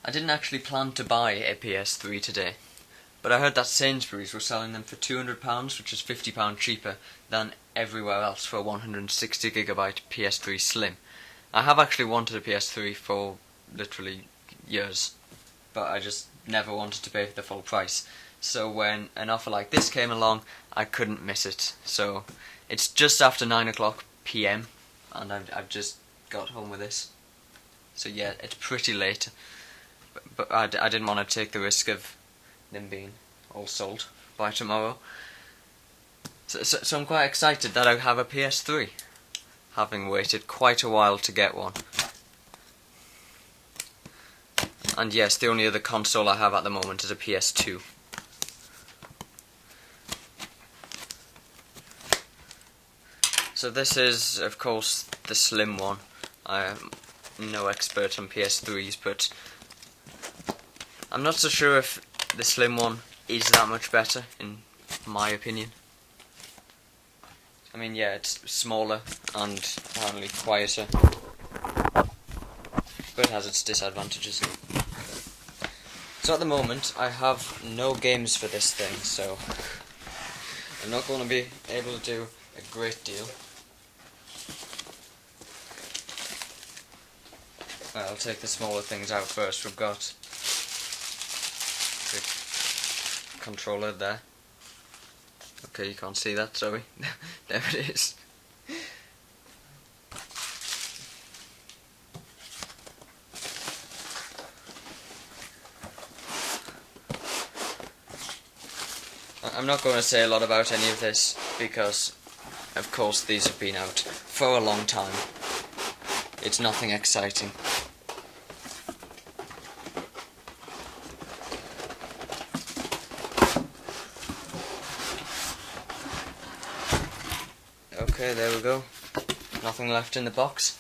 I didn't actually plan to buy a PS3 today, but I heard that Sainsbury's were selling them for £200, which is £50 cheaper than everywhere else for a 160GB PS3 Slim. I have actually wanted a PS3 for literally years, but I just never wanted to pay the full price. So when an offer like this came along, I couldn't miss it. So it's just after 9 o'clock PM, and I've just got home with this. So yeah, it's pretty late, but I didn't want to take the risk of them being all sold by tomorrow. So I'm quite excited that I have a PS3, having waited quite a while to get one. And yes, the only other console I have at the moment is a PS2. So this is, of course, the Slim one. I am no expert on PS3s, but I'm not so sure if the Slim one is that much better, in my opinion. I mean, yeah, it's smaller and apparently quieter, but it has its disadvantages. So at the moment, I have no games for this thing, so I'm not going to be able to do a great deal. Right, I'll take the smaller things out first. We've got the controller there. Okay, you can't see that, sorry. There it is. I'm not going to say a lot about any of this because, of course, these have been out for a long time. It's nothing exciting. Okay, there we go. Nothing left in the box.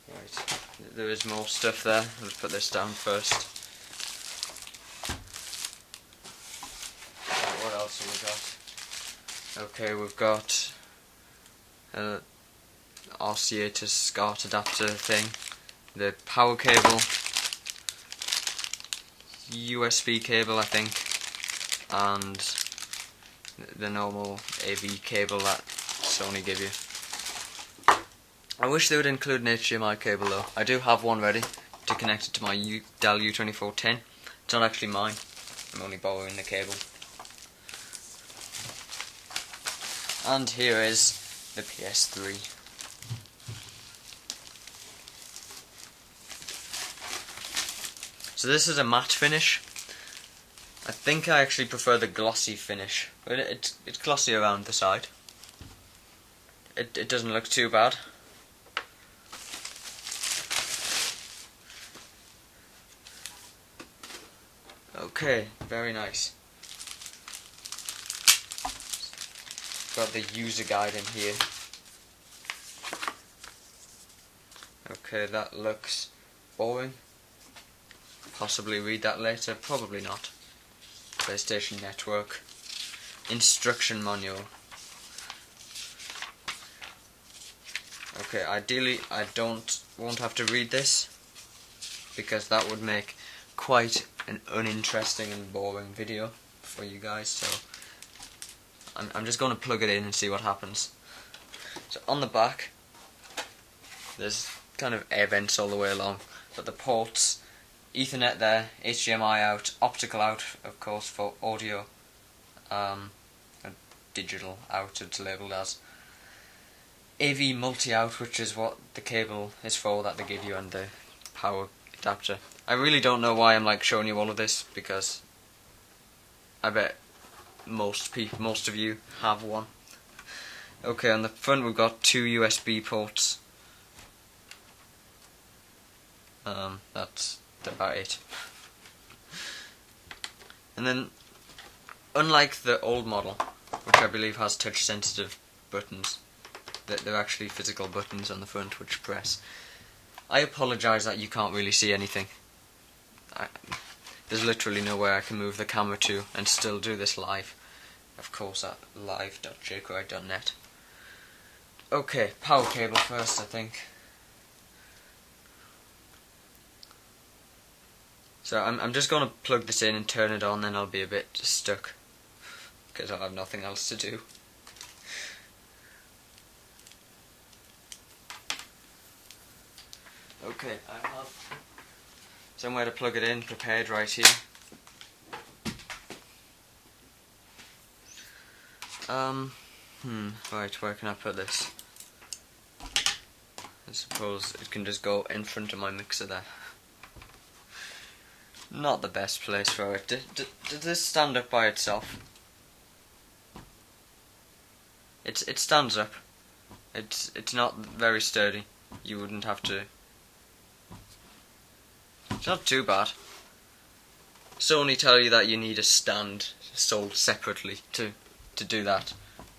Right, there is more stuff there. Let's put this down first. Right, what else have we got? Okay, we've got RCA to SCART adapter thing, the power cable, USB cable I think, and the normal AV cable that Sony give you. I wish they would include an HDMI cable though. I do have one ready to connect it to my Dell U2410. It's not actually mine, I'm only borrowing the cable. And here is the PS3. So this is a matte finish. I think I actually prefer the glossy finish, but it's glossy around the side. It doesn't look too bad. Okay, very nice. Got the user guide in here. Okay, that looks boring. Possibly read that later, probably not. PlayStation Network. Instruction manual. Okay, ideally I won't have to read this, because that would make quite an uninteresting and boring video for you guys, so I'm just going to plug it in and see what happens. So on the back, there's kind of air vents all the way along, but the ports, Ethernet there, HDMI out, optical out of course for audio, and digital out it's labelled as. AV multi-out, which is what the cable is for that they give you, and the power adapter. I really don't know why I'm showing you all of this, because I bet most of you have one. Okay, on the front we've got two USB ports. That's about it. And then, unlike the old model, which I believe has touch sensitive buttons, they're actually physical buttons on the front which press. I apologise that you can't really see anything. There's literally nowhere I can move the camera to and still do this live. Of course at live.jquright.net. Okay, power cable first, I think. So I'm just going to plug this in and turn it on, then I'll be a bit stuck because I'll have nothing else to do. Okay, I have somewhere to plug it in prepared right here. Right, where can I put this? I suppose it can just go in front of my mixer there. Not the best place for it. Does this stand up by itself? It stands up. It's not very sturdy. You wouldn't have to. It's not too bad. Sony tell you that you need a stand sold separately to do that,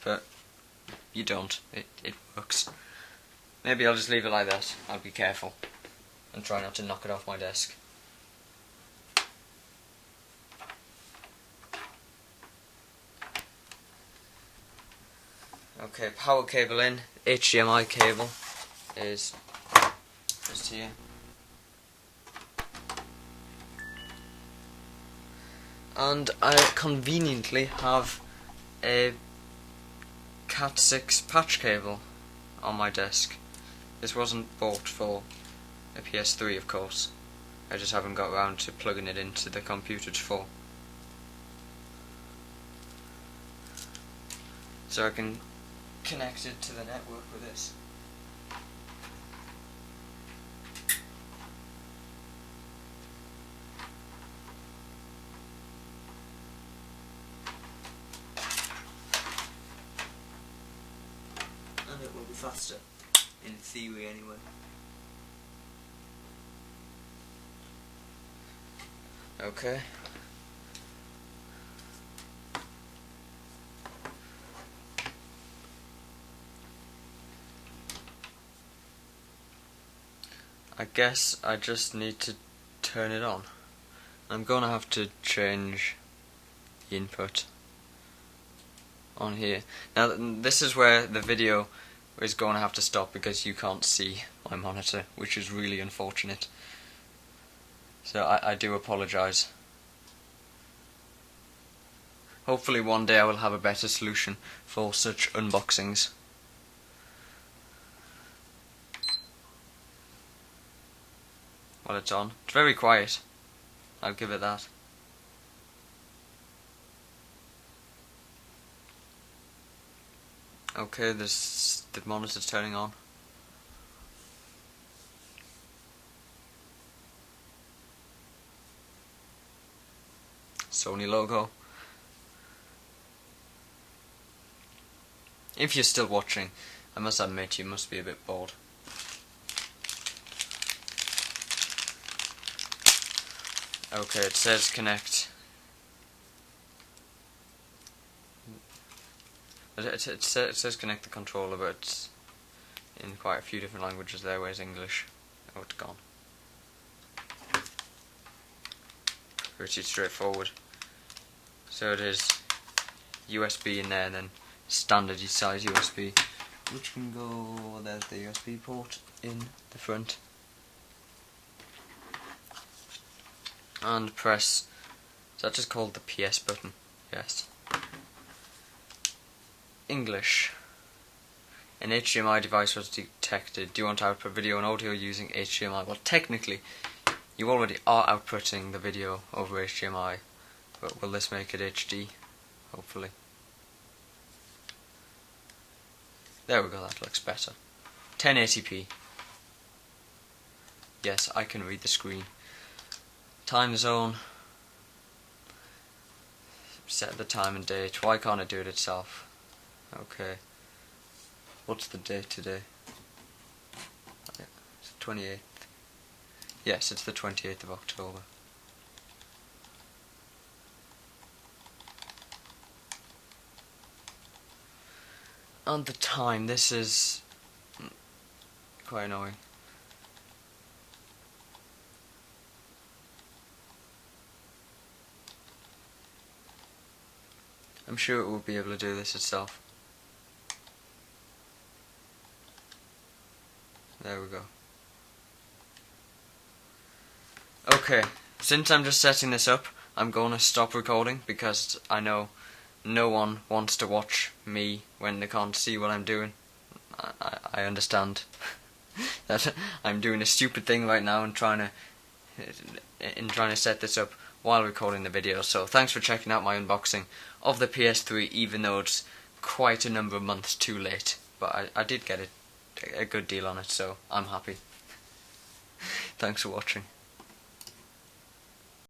but you don't. It works. Maybe I'll just leave it like that. I'll be careful and try not to knock it off my desk. Okay, power cable in. HDMI cable is just here. And I conveniently have a Cat 6 patch cable on my desk. This wasn't bought for a PS3, of course. I just haven't got around to plugging it into the computer before. So I can connect it to the network with this. And it will be faster, in theory anyway. Okay. I guess I just need to turn it on. I'm gonna have to change the input on here. Now this is where the video is going to have to stop because you can't see my monitor, which is really unfortunate. So I do apologise. Hopefully one day I will have a better solution for such unboxings. Well, it's on. It's very quiet. I'll give it that. Okay, the monitor's turning on. Sony logo. If you're still watching, I must admit you must be a bit bored. Okay, it says connect. It says connect the controller, but it's in quite a few different languages there. Where's English? Oh, it's gone. Pretty straightforward. So it is USB in there, and then standard size USB, which can go. There's the USB port in the front. And press, is that just called the PS button? Yes. English. An HDMI device was detected. Do you want to output video and audio using HDMI? Well, technically, you already are outputting the video over HDMI, but will this make it HD? Hopefully. There we go, that looks better. 1080p. Yes, I can read the screen. Time zone. Set the time and date. Why can't it do it itself? Okay. What's the date today? It's the 28th. Yes, it's the 28th of October. And the time. This is quite annoying. I'm sure it will be able to do this itself. There we go. Okay, since I'm just setting this up, I'm going to stop recording because I know no one wants to watch me when they can't see what I'm doing. I understand that I'm doing a stupid thing right now and trying to set this up while recording the video. So thanks for checking out my unboxing of the PS3, even though it's quite a number of months too late. But I did get a good deal on it, so I'm happy. Thanks for watching.